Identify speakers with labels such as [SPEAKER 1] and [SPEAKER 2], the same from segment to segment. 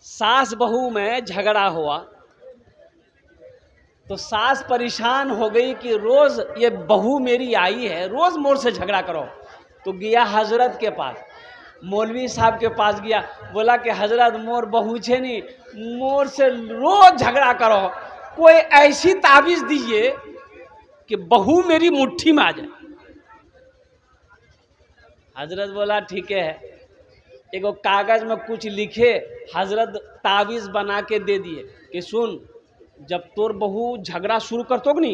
[SPEAKER 1] सास बहू में झगड़ा हुआ तो सास परेशान हो गई कि रोज ये बहू मेरी आई है, रोज मोर से झगड़ा करो। तो गया हजरत के पास, मौलवी साहब के पास गया, बोला कि हजरत मोर बहू छे नहीं, मोर से रोज झगड़ा करो, कोई ऐसी ताबीज दीजिए कि बहू मेरी मुट्ठी में आ जाए। हजरत बोला ठीक है, एगो कागज में कुछ लिखे, हजरत ताबीज बना के दे दिए कि सुन, जब तोर बहू झगड़ा शुरू करतो नी,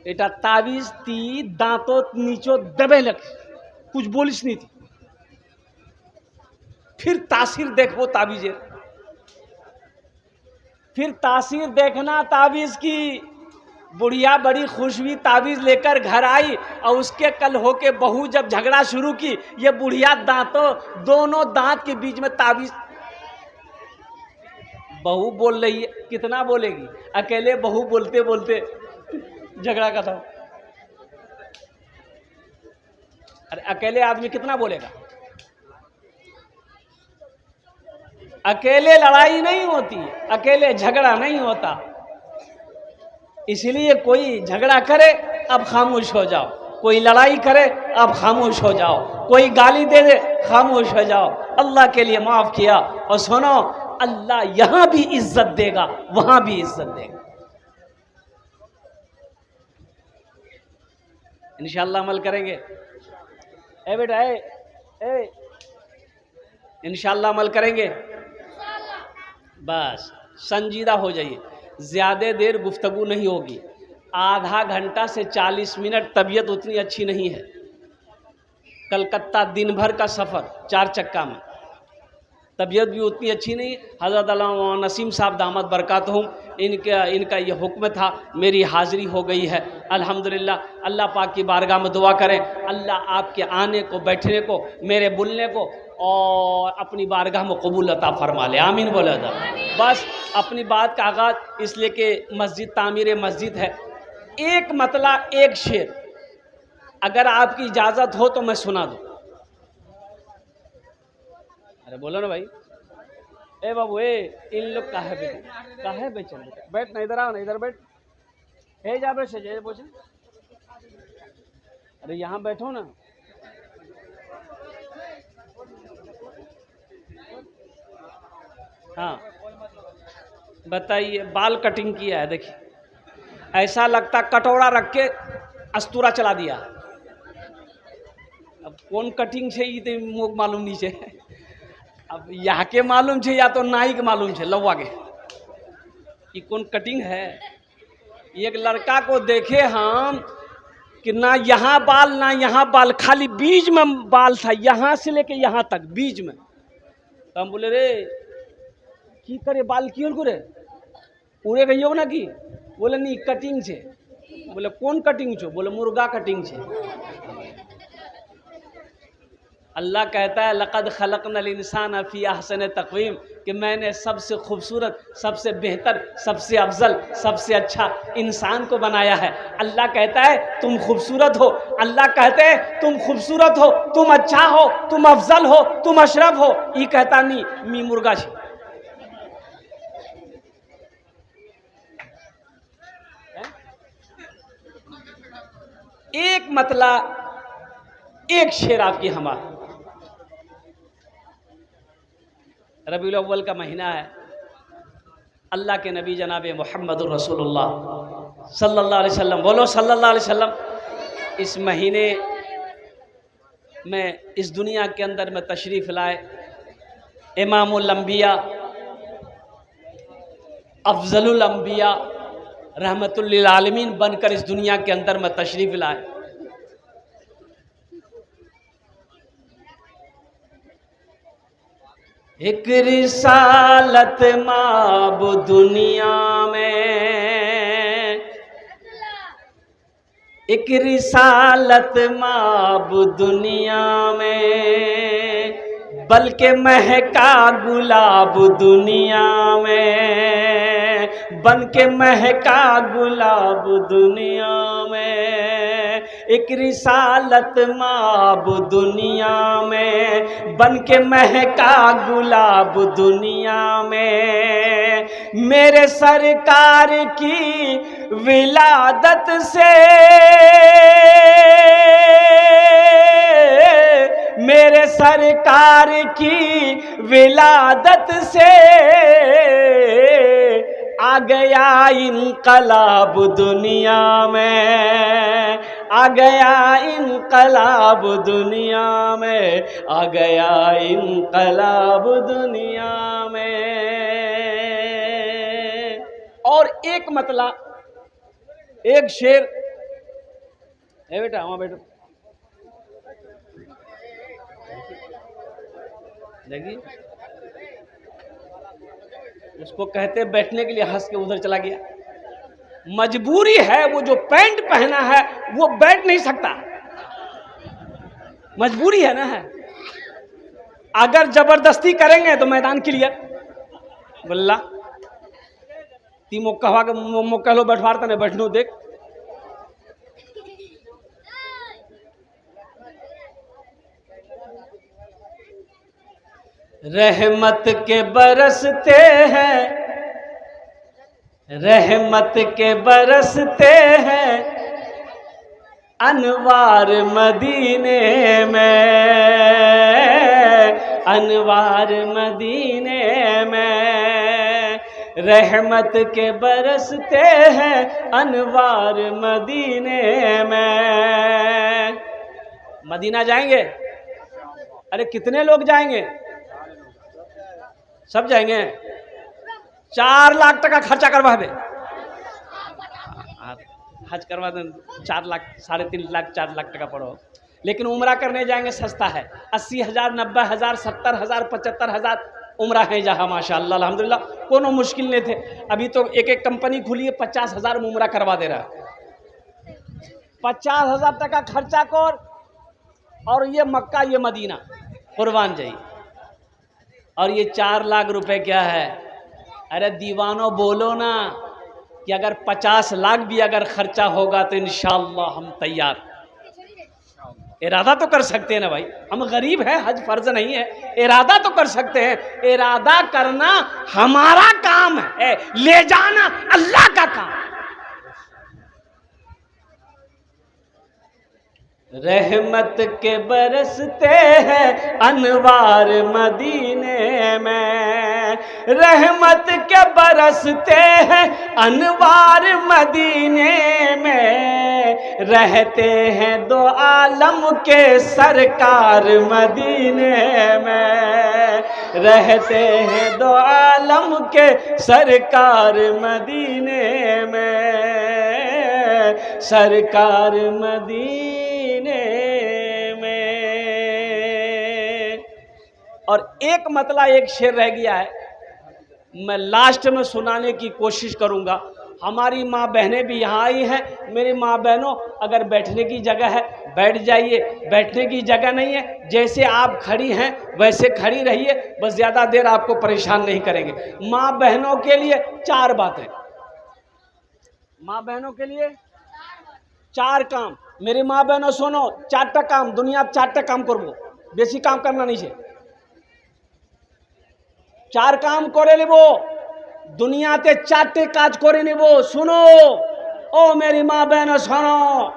[SPEAKER 1] एटा ताबीज ती दांतो नीचो दबे लग, कुछ बोलिस नहीं थी, फिर तासीर देखो ताबीजे, फिर तासीर देखना ताबीज की। बुढ़िया बड़ी खुश हुई, ताबीज लेकर घर आई और उसके कल होके बहू जब झगड़ा शुरू की, ये बुढ़िया दोनों दांत के बीच में ताबीज। बहू बोल रही है, कितना बोलेगी, अकेले बहू बोलते बोलते झगड़ा खत्म। अरे अकेले आदमी कितना बोलेगा, अकेले लड़ाई नहीं होती, अकेले झगड़ा नहीं होता। इसलिए कोई झगड़ा करे अब खामोश हो जाओ, कोई लड़ाई करे अब खामोश हो जाओ, कोई गाली दे दे खामोश हो जाओ, अल्लाह के लिए माफ किया। और सुनो, अल्लाह यहां भी इज्जत देगा, वहां भी इज्जत देगा। इंशाअल्लाह अमल करेंगे। ए बेटा ए इंशाअल्लाह अमल करेंगे। बस संजीदा हो जाइए, ज़्यादा देर गुफ्तगू नहीं होगी, आधा घंटा से 40 मिनट। तबीयत उतनी अच्छी नहीं है, कलकत्ता दिन भर का सफ़र 4 चक्का में, तबीयत भी उतनी अच्छी नहीं। हज़रत अल्लामा नसीम साहब दामद बरकातहुम, इनका ये हुक्म था, मेरी हाज़िरी हो गई है अल्हम्दुलिल्लाह। अल्लाह पाक की बारगाह में दुआ करें, अल्लाह आपके आने को, बैठने को, मेरे बोलने को और अपनी बारगाह में कबूल अता फरमा ले, आमीन बोला था। बस अपनी बात का आगाज़ इसलिए कि मस्जिद तामीर मस्जिद है। एक मतला एक शेर अगर आपकी इजाज़त हो तो मैं सुना दूँ। अरे बोलो ना भाई, ए बाबू इन लोग काहे बेचन, बैठ ना, इधर आओ ना, इधर बैठ, हे जा बैठ से बोझ। अरे यहाँ बैठो ना। हाँ बताइए, बाल कटिंग किया है, देखिए ऐसा लगता कटोरा रख के अस्तूरा चला दिया। अब कौन कटिंग छे ये तो मुझे मालूम नहीं छे, अब यहाँ के मालूम छे या तो नाई के मालूम छे, लौवा के ये कौन कटिंग है। एक लड़का को देखे हम कि ना यहाँ बाल ना यहाँ बाल, खाली बीच में बाल था, यहाँ से लेके यहाँ तक बीच में। तो हम बोले रे की करे बाल क्यों करे, उड़े गई हो ना कि, बोले नहीं कटिंग छे। बोले कौन कटिंग छो, बोले मुर्गा कटिंग छे। अल्लाह कहता है लक़द खलक़नल इंसान फ़ी अहसन तक़वीम, कि मैंने सबसे खूबसूरत, सबसे बेहतर, सबसे अफजल, सबसे अच्छा इंसान को बनाया है। अल्लाह कहता है तुम खूबसूरत हो, अल्लाह कहते हैं तुम खूबसूरत हो, तुम अच्छा हो, तुम अफजल हो, तुम अशरफ हो। ये कहता नहीं मी मुर्गा छे। एक मतला एक शेर आपकी हमारा। रबीउल अव्वल का महीना है, अल्लाह के नबी जनाब मुहम्मदुर रसूलुल्लाह सल्लल्लाहु अलैहि वसल्लम, बोलो सल्लल्लाहु अलैहि वसल्लम, इस महीने में इस दुनिया के अंदर में तशरीफ़ लाए। इमामुल अंबिया, अफजलुल अंबिया, रहमतुल लिल आलमीन बनकर इस दुनिया के अंदर में तशरीफ़ लाए। एक रिसालत माब दुनिया में, एक रिसालत माब दुनिया में, बल्कि महका गुलाब दुनिया में, बन के महका गुलाब दुनिया में। एक रिसालत माब दुनिया में, बन के महका गुलाब दुनिया में। मेरे सरकार की विलादत से, मेरे सरकार की विलादत से आ गया इनकलाब दुनिया में, आ गया इनकलाब दुनिया में, आ गया इनकलाब दुनिया में। और एक मतला, एक शेर है बेटा, वहां बैठो, देखिए उसको कहते बैठने के लिए, हंस के उधर चला गया। मजबूरी है, वो जो पैंट पहना है वो बैठ नहीं सकता, मजबूरी है ना। है अगर जबरदस्ती करेंगे तो मैदान क्लियर। बल्ला तीमो कहवा के मो कहलो बैठवार तने बैठनो देख। रहमत के बरसते हैं, रहमत के बरसते हैं अनवार मदीने में, अनवार मदीने में। रहमत के बरसते हैं अनवार मदीने में। मदीना जाएंगे? अरे कितने लोग जाएंगे? सब जाएंगे? 4 लाख टका खर्चा करवा दे, हज करवा दे 4 लाख, 3.5 लाख 4 लाख टका पड़ो। लेकिन उम्रा करने जाएंगे सस्ता है, 80,000, 90,000, 70,000, 75,000 उम्रा है जहाँ माशाअल्लाह अल्हम्दुलिल्लाह, कोनो मुश्किल नहीं थे। अभी तो एक एक कंपनी खुली है 50,000 में उम्रा करवा दे रहा है। 50,000 टका खर्चा कर, और ये मक्का ये मदीना कुर्बान जाइए। और ये 4 लाख रुपए क्या है? अरे दीवानों बोलो ना कि अगर 50 लाख भी अगर खर्चा होगा तो इंशाअल्लाह हम तैयार। इरादा तो कर सकते हैं ना भाई, हम गरीब हैं, हज फर्ज नहीं है, इरादा तो कर सकते हैं। इरादा करना हमारा काम है, ले जाना अल्लाह का काम। रहमत के बरसते हैं अनवार मदीने में, रहमत के बरसते हैं अनवार मदीने में। रहते हैं 2 आलम के सरकार मदीने में, रहते हैं 2 आलम के सरकार मदीने में, सरकार मदीने में। और एक मतला, एक शेर रह गया है, मैं लास्ट में सुनाने की कोशिश करूंगा। हमारी माँ बहनें भी यहाँ आई हैं। मेरी माँ बहनों, अगर बैठने की जगह है बैठ जाइए, बैठने की जगह नहीं है जैसे आप खड़ी हैं वैसे खड़ी रहिए, बस ज़्यादा देर आपको परेशान नहीं करेंगे। माँ बहनों के लिए 4 बातें, माँ बहनों के लिए 4 काम। मेरी माँ बहनों सुनो, 4टा काम दुनिया 4टा काम करबो, बेसी काम करना नहीं है। 4 काम करे लेबो दुनियाते, 4टे काज करे नेबो। सुनो ओ मेरी माँ बहनों सुनो,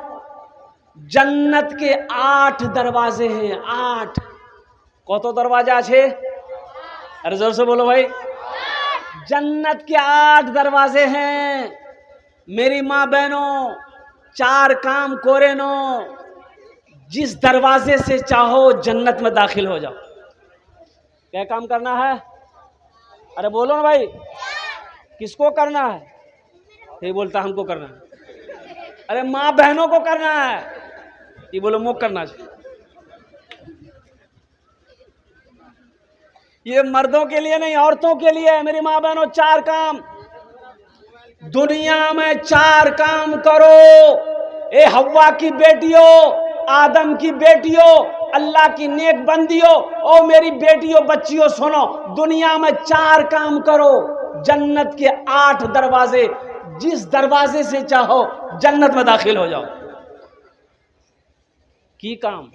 [SPEAKER 1] जन्नत के 8 दरवाजे हैं। 8 कत दरवाजा है? अरे जोर से बोलो भाई। जन्नत के 8 दरवाजे हैं। मेरी माँ बहनों 4 काम करे नो, जिस दरवाजे से चाहो जन्नत में दाखिल हो जाओ। क्या काम करना है? अरे बोलो ना भाई, किसको करना है? ये बोलता हमको करना है। अरे माँ बहनों को करना है, ये बोलो मुझे करना चाहिए। ये मर्दों के लिए नहीं, औरतों के लिए है। मेरी माँ बहनों 4 काम दुनिया में, 4 काम करो। ए हव्वा की बेटियों, आदम की बेटियों, अल्लाह की नेक बंदियों, ओ मेरी बेटियों बच्चियों सुनो, दुनिया में 4 काम करो, जन्नत के 8 दरवाजे, जिस दरवाजे से चाहो जन्नत में दाखिल हो जाओ। की काम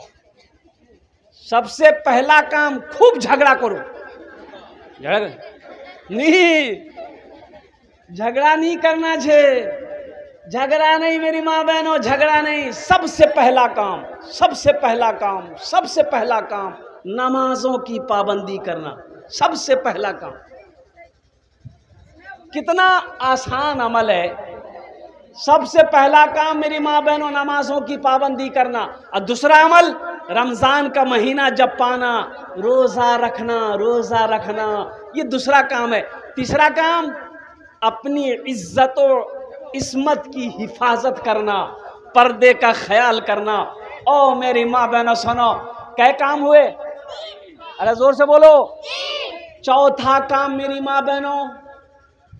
[SPEAKER 1] सबसे पहला काम खूब झगड़ा करो। झगड़ा नहीं, झगड़ा नहीं करना छे, झगड़ा नहीं मेरी माँ बहनों, झगड़ा नहीं। सबसे पहला काम, सबसे पहला काम, सबसे पहला काम नमाजों की पाबंदी करना। सबसे पहला काम। कितना आसान अमल है। सबसे पहला काम मेरी माँ बहनों नमाजों की पाबंदी करना। और दूसरा अमल रमजान का महीना जब पाना, रोजा रखना, रोजा रखना, ये दूसरा काम है। तीसरा काम अपनी इज्जत और इस्मत की हिफाजत करना, पर्दे का ख्याल करना। ओ मेरी माँ बहनों सुनो, क्या काम हुए? अरे जोर से बोलो। चौथा काम मेरी माँ बहनों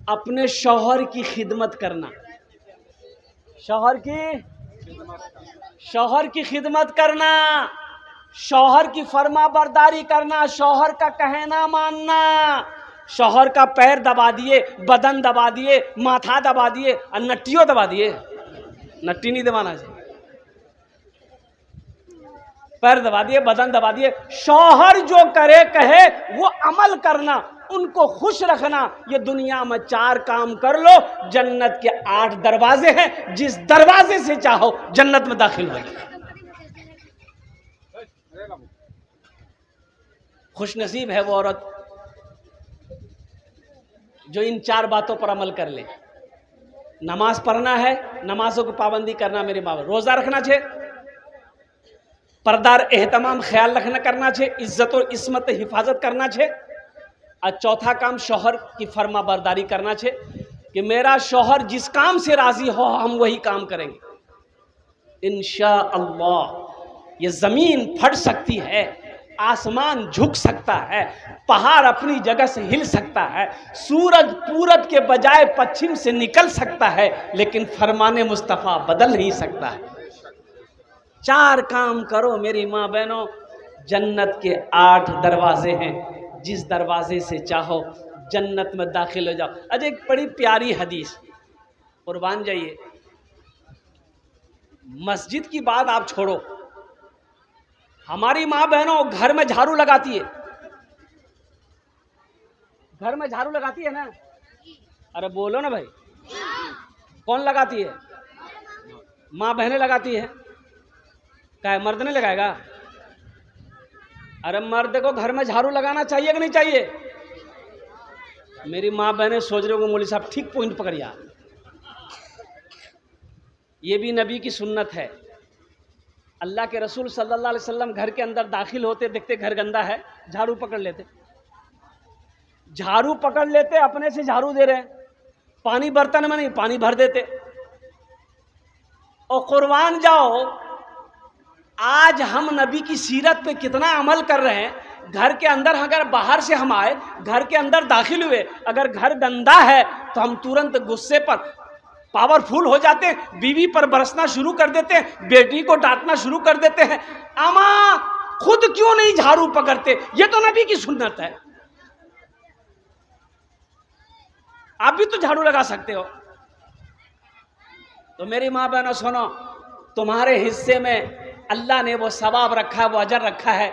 [SPEAKER 1] अपने शौहर की खिदमत करना। शौहर की खिदमत करना, शौहर की फरमा बरदारी करना, शौहर का कहना मानना। शौहर का पैर दबा दिए, बदन दबा दिए, माथा दबा दिए और नट्टियों दबा दिए। नट्टी नहीं दबाना चाहिए, पैर दबा दिए, बदन दबा दिए। शौहर जो करे कहे वो अमल करना, उनको खुश रखना। ये दुनिया में 4 काम कर लो, जन्नत के 8 दरवाजे हैं, जिस दरवाजे से चाहो जन्नत में दाखिल हो जाओ। खुशनसीब है वो औरत जो इन 4 बातों पर अमल कर ले। नमाज पढ़ना है, नमाजों की पाबंदी करना मेरे बाबा, रोजा रखना चाहिए, पर्दार एहतमाम ख्याल रखना करना चाहिए, इज्जत और इस्मत हिफाजत करना चाहिए। और चौथा काम शौहर की फरमा बरदारी करना चाहिए कि मेरा शौहर जिस काम से राजी हो हम वही काम करेंगे। इंशाअल्लाह ये जमीन फट सकती है, आसमान झुक सकता है, पहाड़ अपनी जगह से हिल सकता है, सूरज पूरब के बजाय पश्चिम से निकल सकता है, लेकिन फरमाने मुस्तफ़ा बदल नहीं सकता है। 4 काम करो मेरी माँ बहनों, जन्नत के 8 दरवाजे हैं, जिस दरवाजे से चाहो जन्नत में दाखिल हो जाओ। अरे एक बड़ी प्यारी हदीस, कुर्बान जाइए। मस्जिद की बात आप छोड़ो, हमारी माँ बहनों घर में झाड़ू लगाती है, घर में झाड़ू लगाती है ना? अरे बोलो ना भाई, कौन लगाती है? माँ बहनें लगाती है। क्या मर्द नहीं लगाएगा? अरे मर्द को घर में झाड़ू लगाना चाहिए कि नहीं चाहिए? मेरी माँ बहनें सोच रहे हो मौलवी साहब ठीक पॉइंट पकड़िया। ये भी नबी की सुन्नत है। अल्लाह के रसूल सल्लल्लाहु अलैहि वसल्लम घर के अंदर दाखिल होते, देखते घर गंदा है, झाड़ू पकड़ लेते, झाड़ू पकड़ लेते, अपने से झाड़ू दे रहे हैं, पानी बर्तन में नहीं पानी भर देते। और कुर्बान जाओ, आज हम नबी की सीरत पे कितना अमल कर रहे हैं। घर के अंदर अगर बाहर से हम आए, घर के अंदर दाखिल हुए, अगर घर गंदा है तो हम तुरंत गुस्से पर पावरफुल हो जाते हैं, बीवी पर बरसना शुरू कर देते हैं, बेटी को डांटना शुरू कर देते हैं। अमा खुद क्यों नहीं झाड़ू पकड़ते? ये तो नबी की सुन्नत है। आप भी तो झाड़ू लगा सकते हो। तो मेरी माँ बहनों सुनो, तुम्हारे हिस्से में अल्लाह ने वो सवाब रखा है, वो अजर रखा है।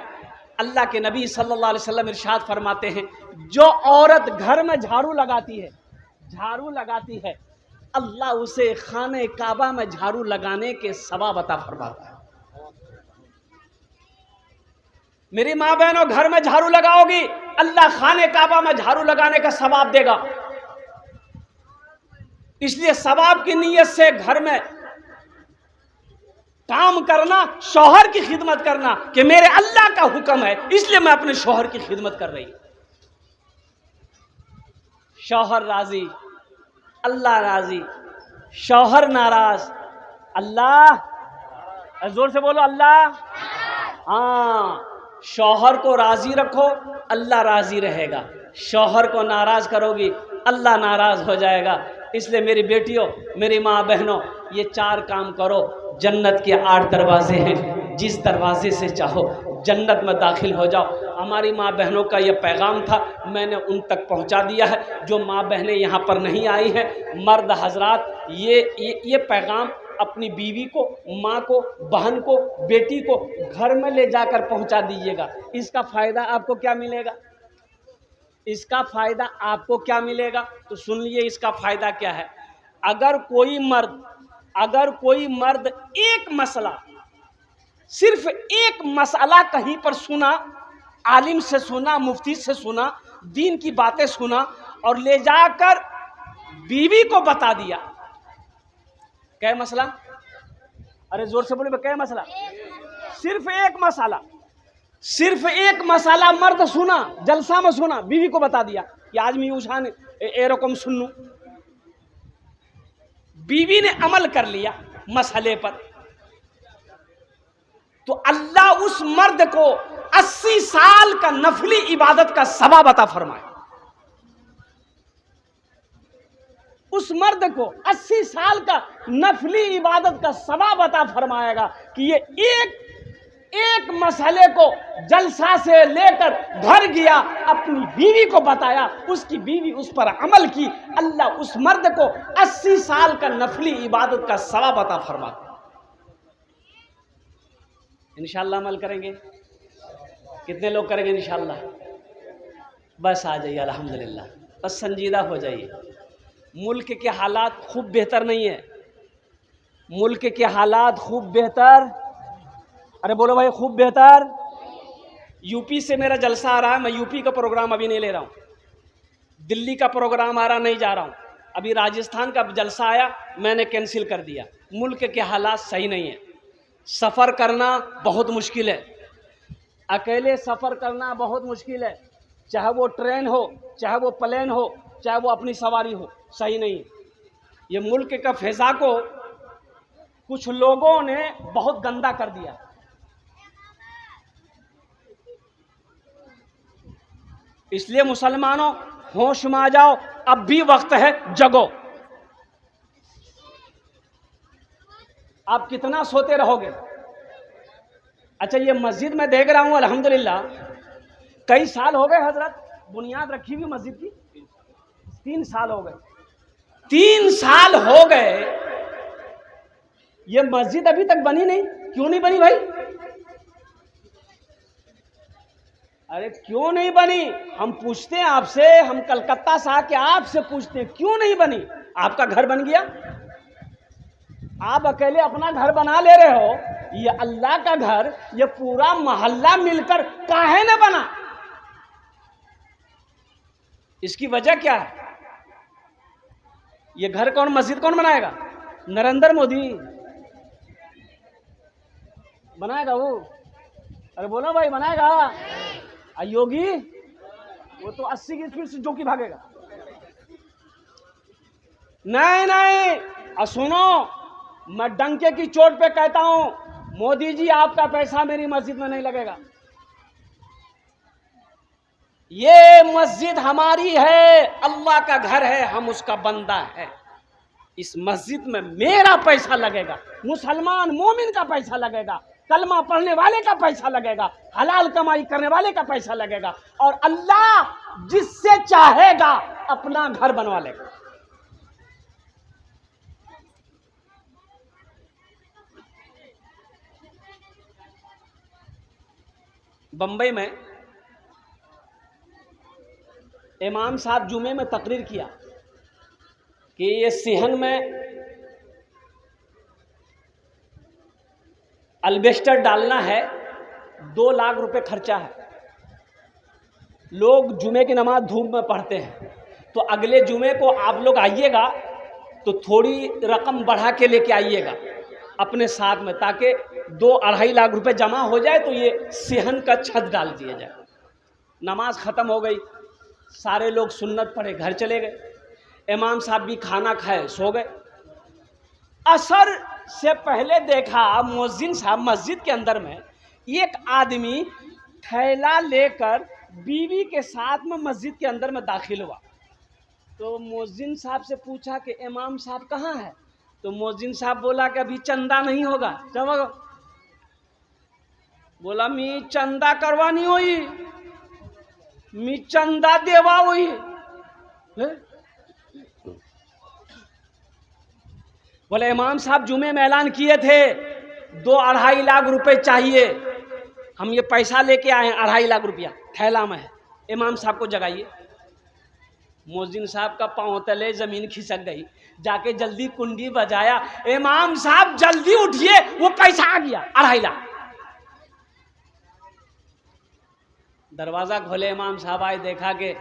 [SPEAKER 1] अल्लाह के नबी सल्लल्लाहु अलैहि वसल्लम इरशाद फरमाते हैं, जो औरत घर में झाड़ू लगाती है, झाड़ू लगाती है, अल्लाह उसे खाने काबा में झाड़ू लगाने के सवाब अता फरमाता है। मेरी माँ बहनों घर में झाड़ू लगाओगी, अल्लाह खाने काबा में झाड़ू लगाने का सवाब देगा। इसलिए सवाब की नीयत से घर में काम करना, शौहर की खिदमत करना कि मेरे अल्लाह का हुक्म है, इसलिए मैं अपने शौहर की खिदमत कर रही हूं। शौहर राजी, अल्लाह राजी, शौहर नाराज, अल्लाह। जोर से बोलो अल्लाह। हाँ, शौहर को राजी रखो, अल्लाह राजी रहेगा। शौहर को नाराज करोगी, अल्लाह नाराज हो जाएगा। इसलिए मेरी बेटियों, मेरी माँ बहनों, ये 4 काम करो, जन्नत के 8 दरवाजे हैं, जिस दरवाजे से चाहो जन्नत में दाखिल हो जाओ। हमारी माँ बहनों का ये पैगाम था, मैंने उन तक पहुँचा दिया है। जो माँ बहनें यहाँ पर नहीं आई हैं, मर्द हजरात, ये पैगाम अपनी बीवी को, माँ को, बहन को, बेटी को घर में ले जाकर पहुंचा दीजिएगा। इसका फायदा आपको क्या मिलेगा? इसका फायदा आपको क्या मिलेगा? तो सुन लिए इसका फायदा क्या है। अगर कोई मर्द एक मसला, सिर्फ एक मसला कहीं पर सुना, आलिम से सुना, मुफ्ती से सुना, दीन की बातें सुना और ले जाकर बीवी को बता दिया, क्या मसला? अरे जोर से बोले, क्या मसला? सिर्फ एक मसला मर्द सुना, जलसा में सुना, बीवी को बता दिया कि आज मैं उछान ए रकम सुन लूं। बीवी ने अमल कर लिया मसले पर, तो अल्लाह उस मर्द को 80 साल का नफली इबादत का सवाब अता फरमाए। उस मर्द को 80 साल का नफली इबादत का सवाब अता फरमाएगा कि ये एक मसले को जलसा से लेकर घर गया, अपनी बीवी को बताया, उसकी बीवी उस पर अमल की, अल्लाह उस मर्द को 80 साल का नफली इबादत का सवाब अता फरमाता। इंशाअल्लाह अमल करेंगे। कितने लोग करेंगे इंशाअल्लाह? बस आ जाइए, अल्हम्दुलिल्लाह, बस संजीदा हो जाइए। मुल्क के हालात खूब बेहतर नहीं है, मुल्क के हालात खूब बेहतर, अरे बोलो भाई खूब बेहतर। यूपी से मेरा जलसा आ रहा है, मैं यूपी का प्रोग्राम अभी नहीं ले रहा हूँ, दिल्ली का प्रोग्राम आ रहा, नहीं जा रहा हूँ, अभी राजस्थान का जलसा आया, मैंने कैंसिल कर दिया। मुल्क के हालात सही नहीं है, सफ़र करना बहुत मुश्किल है, अकेले सफ़र करना बहुत मुश्किल है, चाहे वो ट्रेन हो, चाहे वो प्लेन हो, चाहे वो अपनी सवारी हो, सही नहीं है। ये मुल्क का फ़िज़ा को कुछ लोगों ने बहुत गंदा कर दिया। इसलिए मुसलमानों होश में आ जाओ, अब भी वक्त है, जगो। आप कितना सोते रहोगे? अच्छा, ये मस्जिद में देख रहा हूं अल्हम्दुलिल्लाह, कई साल हो गए हजरत बुनियाद रखी हुई मस्जिद की, 3 साल हो गए, 3 साल हो गए, ये मस्जिद अभी तक बनी नहीं। क्यों नहीं बनी भाई? अरे क्यों नहीं बनी? हम पूछते हैं आपसे, हम कलकत्ता से आके आपसे पूछते हैं क्यों नहीं बनी? आपका घर बन गया, आप अकेले अपना घर बना ले रहे हो, ये अल्लाह का घर, ये पूरा मोहल्ला मिलकर काहे न बना? इसकी वजह क्या है? ये घर कौन, मस्जिद कौन बनाएगा? नरेंद्र मोदी बनाएगा वो? अरे बोलो भाई, बनाएगा? योगी वो तो 80 की स्पीड से जोकी भागेगा। नहीं, सुनो, मैं डंके की चोट पे कहता हूं, मोदी जी आपका पैसा मेरी मस्जिद में नहीं लगेगा। ये मस्जिद हमारी है, अल्लाह का घर है, हम उसका बंदा है। इस मस्जिद में मेरा पैसा लगेगा, मुसलमान मोमिन का पैसा लगेगा, कलमा पढ़ने वाले का पैसा लगेगा, हलाल कमाई करने वाले का पैसा लगेगा, और अल्लाह जिससे चाहेगा अपना घर बनवा लेगा। बंबई में इमाम साहब जुमे में तकरीर किया कि ये सिहन में अल्बेस्टर डालना है, 2 लाख रुपए खर्चा है। लोग जुमे की नमाज धूप में पढ़ते हैं, तो अगले जुमे को आप लोग आइएगा तो थोड़ी रकम बढ़ा के लेके आइएगा अपने साथ में, ताकि 2-2.5 लाख रुपए जमा हो जाए तो ये सिहन का छत डाल दिया जाए। नमाज ख़त्म हो गई, सारे लोग सुन्नत पढ़े घर चले गए, इमाम साहब भी खाना खाए सो गए। असर से पहले देखा मुअज्जिन साहब मस्जिद के अंदर में एक आदमी थैला लेकर बीवी के साथ में मस्जिद के अंदर में दाखिल हुआ। तो मुअज्जिन साहब से पूछा कि इमाम साहब कहाँ है? तो मुअज्जिन साहब बोला कि अभी चंदा नहीं होगा। चलो, बोला मी चंदा करवानी हुई, मी चंदा देवा हुई। बोले इमाम साहब जुमे में ऐलान किए थे 2-2.5 लाख रुपए चाहिए, हम ये पैसा लेके आए हैं, 2.5 लाख रुपया थैला में है, इमाम साहब को जगाइए। मोहसिन साहब का पांव तले जमीन खिसक गई, जाके जल्दी कुंडी बजाया, इमाम साहब जल्दी उठिए, वो पैसा आ गया 2.5 लाख। दरवाजा खोले, इमाम साहब आए, देखा कि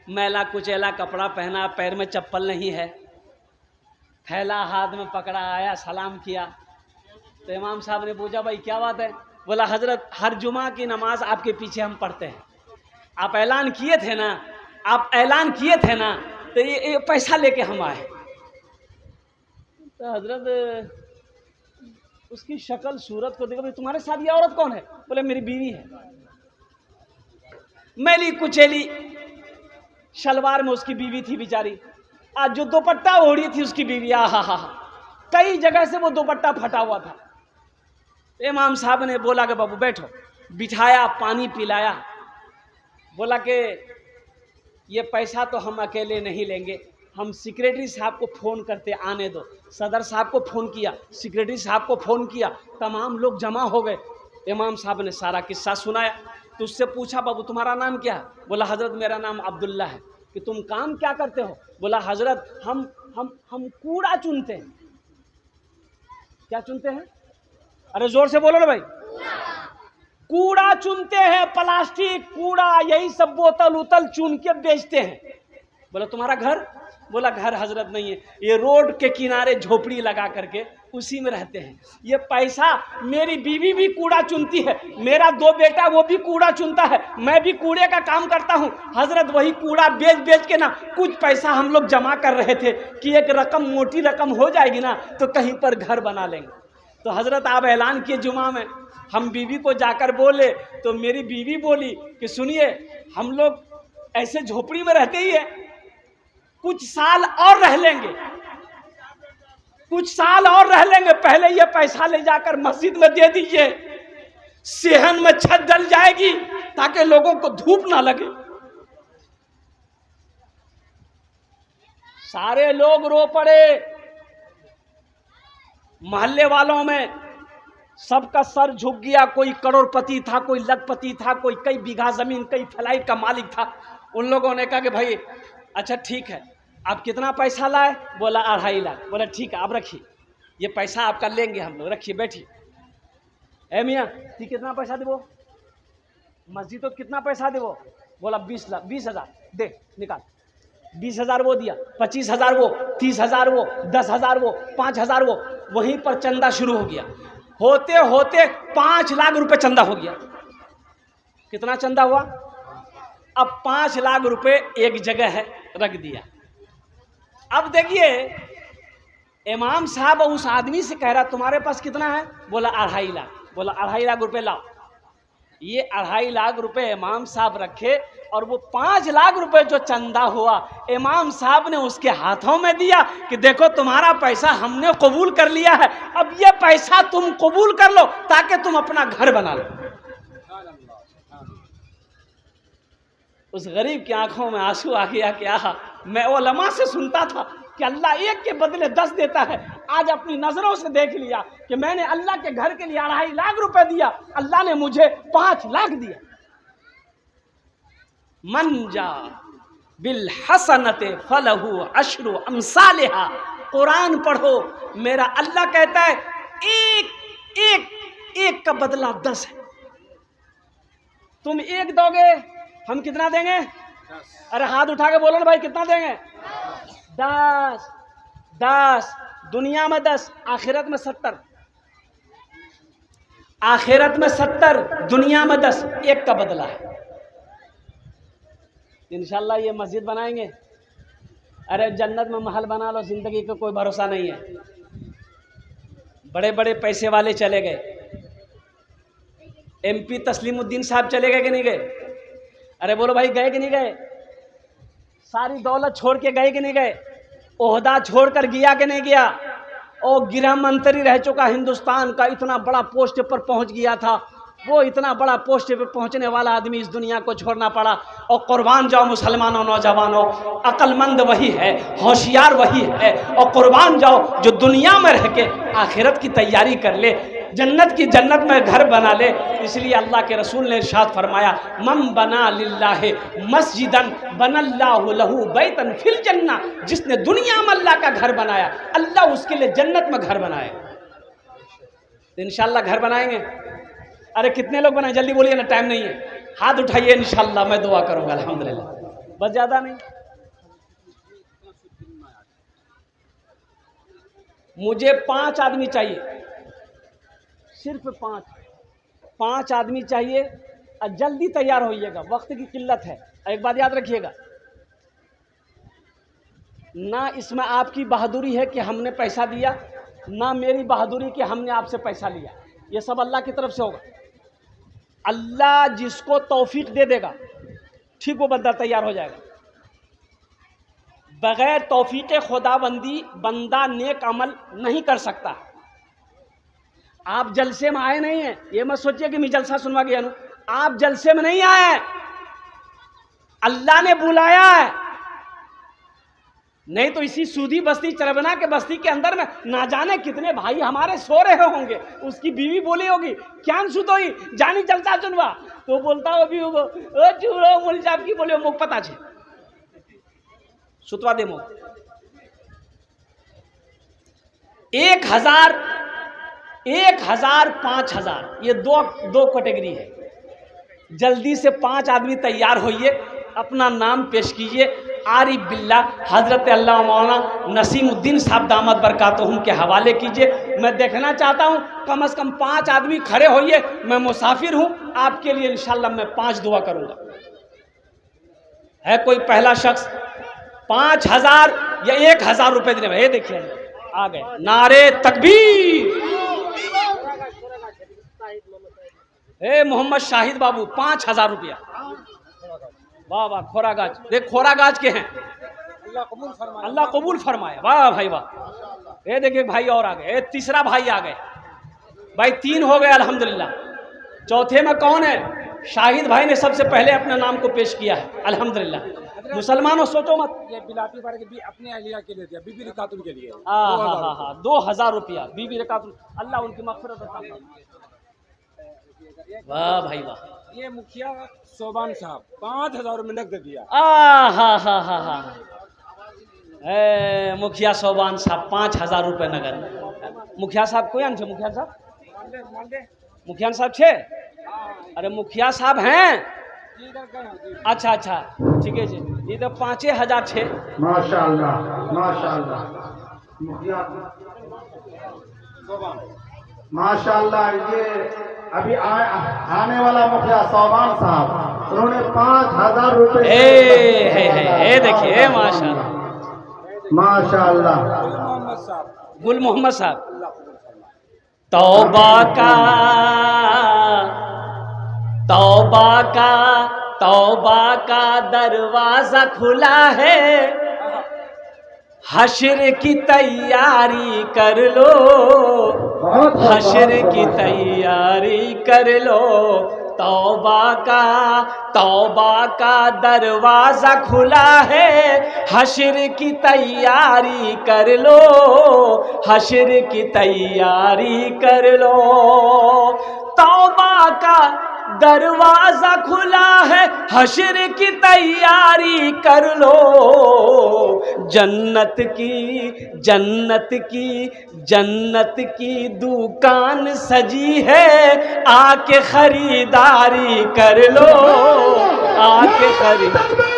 [SPEAKER 1] मैला कुचैला कपड़ा पहना, पैर में चप्पल नहीं है, थैला हाथ में पकड़ा, आया सलाम किया। तो इमाम साहब ने पूछा भाई क्या बात है? बोला हजरत हर जुमा की नमाज आपके पीछे हम पढ़ते हैं, आप ऐलान किए थे ना, आप ऐलान किए थे ना, तो ये पैसा लेके हम आए। तो हजरत उसकी शक्ल सूरत को देखो, भाई तुम्हारे साथ ये औरत कौन है? बोले मेरी बीवी है। मैली कुचैली शलवार में उसकी बीवी थी बेचारी, आज जो दुपट्टा ओढ़ी थी उसकी बीवी, हा, कई जगह से वो दुपट्टा फटा हुआ था। इमाम साहब ने बोला कि बाबू बैठो, बिठाया, पानी पिलाया, बोला कि ये पैसा तो हम अकेले नहीं लेंगे, हम सेक्रेटरी साहब को फ़ोन करते, आने दो। सदर साहब को फ़ोन किया, सेक्रेटरी साहब को फ़ोन किया, तमाम लोग जमा हो गए। इमाम साहब ने सारा किस्सा सुनाया। तो उससे पूछा बाबू तुम्हारा नाम क्या है? बोला हजरत मेरा नाम अब्दुल्ला है। कि तुम काम क्या करते हो? बोला हजरत हम कूड़ा चुनते हैं। क्या चुनते हैं? अरे जोर से बोलो ना भाई। कूड़ा चुनते हैं, प्लास्टिक कूड़ा, यही सब बोतल उतल चुन के बेचते हैं। बोला तुम्हारा घर? बोला घर हजरत नहीं है, ये रोड के किनारे झोपड़ी लगा करके उसी में रहते हैं। ये पैसा, मेरी बीवी भी कूड़ा चुनती है, मेरा 2 बेटा वो भी कूड़ा चुनता है, मैं भी कूड़े का काम करता हूँ हजरत। वही कूड़ा बेच बेच के ना कुछ पैसा हम लोग जमा कर रहे थे कि एक रकम, मोटी रकम हो जाएगी ना तो कहीं पर घर बना लेंगे। तो हजरत आप ऐलान किए जुमा में, हम बीवी को जाकर बोले तो मेरी बीवी बोली कि सुनिए हम लोग ऐसे झोपड़ी में रहते ही है, कुछ साल और रह लेंगे, कुछ साल और रह लेंगे, पहले ये पैसा ले जाकर मस्जिद में दे दीजिए, सेहन में छत डल जाएगी ताकि लोगों को धूप ना लगे। सारे लोग रो पड़े, मोहल्ले वालों में सबका सर झुक गया। कोई करोड़पति था, कोई लखपति था, कोई कई बीघा जमीन, कई फ्लाइट का मालिक था। उन लोगों ने कहा कि भाई अच्छा ठीक है, आप कितना पैसा लाए? बोला 2.5 लाख। बोला ठीक है आप रखिए, ये पैसा आपका लेंगे हम लोग, रखिए बैठिए। ए मियाँ ती कितना पैसा देवो? मस्जिद तो कितना पैसा देवो? बोला 20 लाख, 20,000 दे, निकाल। 20,000 वो दिया, 25,000 वो, 30,000 वो, 10,000 वो, 5,000 वो। वहीं पर चंदा शुरू हो गया। होते होते 5 लाख रुपए चंदा हो गया। कितना चंदा हुआ? अब 5 लाख रुपए एक जगह है, रख दिया। अब देखिए इमाम साहब उस आदमी से कह रहा तुम्हारे पास कितना है? बोला 2.5 लाख। बोला 2.5 लाख रुपए लाओ। ये 2.5 लाख रुपए इमाम साहब रखे और वो 5 लाख रुपए जो चंदा हुआ इमाम साहब ने उसके हाथों में दिया कि देखो तुम्हारा पैसा हमने कबूल कर लिया है, अब ये पैसा तुम कबूल कर लो ताकि तुम अपना घर बना लो। उस गरीब की आंखों में आंसू आ गया कि आहा, मैं उलमा से सुनता था कि अल्लाह एक के बदले 10 देता है, आज अपनी नजरों से देख लिया कि मैंने अल्लाह के घर के लिए 2.5 लाख रुपए दिया, अल्लाह ने मुझे 5 लाख दिया। मन जा बिल हसनते फलहु अशरु अमसालिहा। कुरान पढ़ो, मेरा अल्लाह कहता है एक का बदला 10 है। तुम 1 दोगे, हम कितना देंगे? 10। अरे हाथ उठा के बोलो ना भाई, कितना देंगे? 10। दुनिया में 10, आखिरत में 70। आखिरत में 70, दुनिया में 10, 1 का बदला है। इंशाल्लाह ये मस्जिद बनाएंगे। अरे जन्नत में महल बना लो, जिंदगी का कोई भरोसा नहीं है। बड़े बड़े पैसे वाले चले गए, MP तस्लीमुद्दीन साहब चले गए कि नहीं गए? अरे बोलो भाई, गए कि नहीं गए? सारी दौलत छोड़ के गए कि नहीं गए? ओहदा छोड़कर गया कि नहीं गया? और गृह मंत्री रह चुका हिंदुस्तान का, इतना बड़ा पोस्ट पर पहुंच गया था, वो इतना बड़ा पोस्ट पे पहुंचने वाला आदमी इस दुनिया को छोड़ना पड़ा। और कुर्बान जाओ मुसलमानों, नौजवानों, अक्लमंद वही है, होशियार वही है, और कुर्बान जाओ जो दुनिया में रह के आखिरत की तैयारी कर ले, जन्नत में घर बना ले। इसलिए अल्लाह के रसूल ने इरशाद फरमाया, मम बना लिल्लाहि मस्जिदन बनल्लाहु लहू बैतन फिल जन्ना, जिसने दुनिया में अल्लाह का घर बनाया, अल्लाह उसके लिए जन्नत में घर बनाए। तो इंशाअल्लाह घर बनाएंगे। अरे कितने लोग बनाए, जल्दी बोलिए ना, टाइम नहीं है। हाथ उठाइए, इंशाअल्लाह मैं दुआ करूंगा। अल्हम्दुलिल्लाह, बस ज़्यादा नहीं, मुझे 5 आदमी चाहिए, सिर्फ 5 आदमी चाहिए। और जल्दी तैयार होइएगा, वक्त की किल्लत है। एक बात याद रखिएगा, ना इसमें आपकी बहादुरी है कि हमने पैसा दिया, ना मेरी बहादुरी कि हमने आपसे पैसा लिया। ये सब अल्लाह की तरफ से होगा। अल्लाह जिसको तौफीक दे देगा, ठीक वो बंदा तैयार हो जाएगा। बगैर तौफीक खुदाबंदी बंदा नेक अमल नहीं कर सकता। आप जलसे में आए नहीं हैं, ये मत सोचिए कि मैं जलसा सुनवा गया हूं। आप जलसे में नहीं आए, अल्लाह ने बुलाया है। नहीं तो इसी सूदी बस्ती, चरबना के बस्ती के अंदर में ना जाने कितने भाई हमारे सो रहे होंगे। उसकी बीवी बोली होगी, क्या सुतोई जानी जलसा सुनवा, तो बोलता हो भी ओ चूरो मोल साहब की बोले मुख पता छे सुतवा दे मुख। 1000, 5000, ये दो कैटेगरी है। जल्दी से 5 आदमी तैयार होइए, अपना नाम पेश कीजिए। आरिफ बिल्ला हज़रत अल्लाह मौलाना नसीमुद्दीन साहब दामद बरकातहुम के हवाले कीजिए। मैं देखना चाहता हूँ कम से कम 5 आदमी खड़े होइए। मैं मुसाफिर हूँ, आपके लिए इंशाअल्लाह मैं 5 दुआ करूँगा। है कोई पहला शख्स 5000 या 1000 रुपये देने में? ये देखिए आ गए, नारे तकबीर। मोहम्मद शाहिद बाबू 5000 रुपया। वाह वाह, खोरागाज, देख खोरागाज के हैं, अल्लाह कबूल फरमाए। वाह भाई वाह। ये देखिए भाई और आ गए, तीसरा भाई आ गए। भाई 3 हो गए अल्हम्दुलिल्लाह। चौथे में कौन है? शाहिद भाई ने सबसे पहले अपने नाम को पेश किया है अल्हम्दुलिल्लाह। मुसलमानों सोचो मत,
[SPEAKER 2] ये बिलाती बार के भी अपने अहलिया के लिए दिया, बीबी रिकातुल के लिए।
[SPEAKER 1] 2000 रुपया बीबी रिकातुल, अल्लाह उनकी मग़फ़िरत अता फरमाए। वाह भाई वाह।
[SPEAKER 2] ये मुखिया सोबान साहब 5000 रुपये नकद दिया।
[SPEAKER 1] मुखिया सोबान साहब 5000 रुपये नगद। मुखिया साहब कोई आन छे? मुखिया साहब, मुखिया साहब छे? अरे मुखिया साहब हैं? अच्छा अच्छा, ठीक है जी। ये तो 5000 छे।
[SPEAKER 3] माशाअल्लाह माशाअल्लाह। मुखिया माशाअल्लाह, ये अभी आने वाला मुखिया सोबान साहब, उन्होंने 5000 रुपये।
[SPEAKER 1] देखिए माशाअल्लाह
[SPEAKER 3] माशाअल्लाह।
[SPEAKER 1] गुल मोहम्मद साहब, तौबा का दरवाजा खुला है, हश्र की तैयारी कर लो, हश्र की तैयारी कर लो। तौबा का दरवाजा खुला है, हश्र की तैयारी कर लो, हश्र की तैयारी कर लो। तौबा का दरवाजा खुला है, हश्र की तैयारी कर लो। जन्नत की दुकान सजी है, आके खरीदारी कर लो, आके खरीदारी।